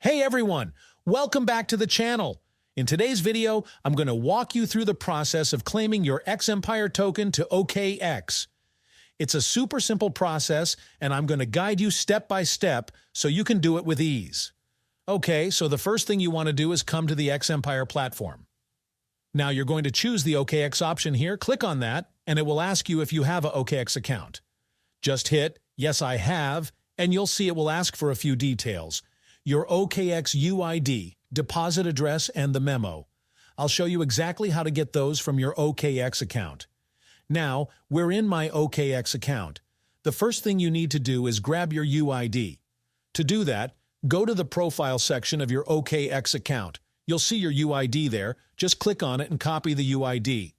Hey everyone, welcome back to the channel. In today's video, I'm going to walk you through the process of claiming your XEmpire token to OKX. It's a super simple process, and I'm going to guide you step by step so you can do it with ease. Okay, so the first thing you want to do is come to the XEmpire platform. Now you're going to choose the OKX option here, click on that, and it will ask you if you have an OKX account. Just hit, yes I have, and you'll see it will ask for a few details. Your OKX UID, deposit address, and the memo. I'll show you exactly how to get those from your OKX account. Now, we're in my OKX account. The first thing you need to do is grab your UID. To do that, go to the profile section of your OKX account. You'll see your UID there. Just click on it and copy the UID.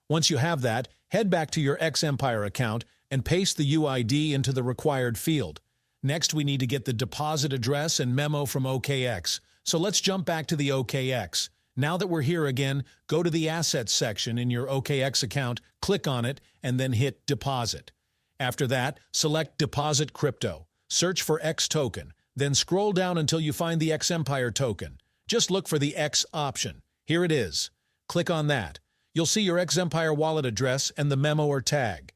Once you have that, head back to your XEmpire account and paste the UID into the required field. Next, we need to get the deposit address and memo from OKX. So let's jump back to the OKX. Now that we're here again, go to the Assets section in your OKX account, click on it, and then hit Deposit. After that, select Deposit Crypto. Search for X token. Then scroll down until you find the XEmpire token. Just look for the X option. Here it is. Click on that. You'll see your XEmpire wallet address and the memo or tag.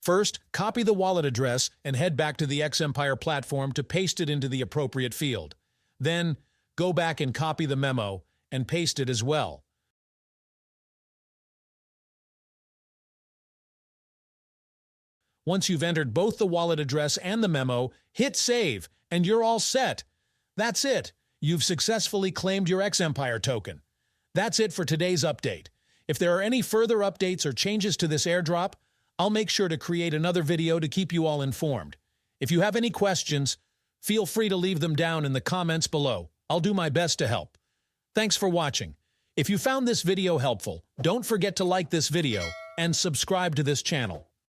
First, copy the wallet address and head back to the XEmpire platform to paste it into the appropriate field. Then, go back and copy the memo and paste it as well. Once you've entered both the wallet address and the memo, hit Save, and you're all set. That's it. You've successfully claimed your XEmpire token. That's it for today's update. If there are any further updates or changes to this airdrop, I'll make sure to create another video to keep you all informed. If you have any questions, feel free to leave them down in the comments below. I'll do my best to help. Thanks for watching. If you found this video helpful, don't forget to like this video and subscribe to this channel.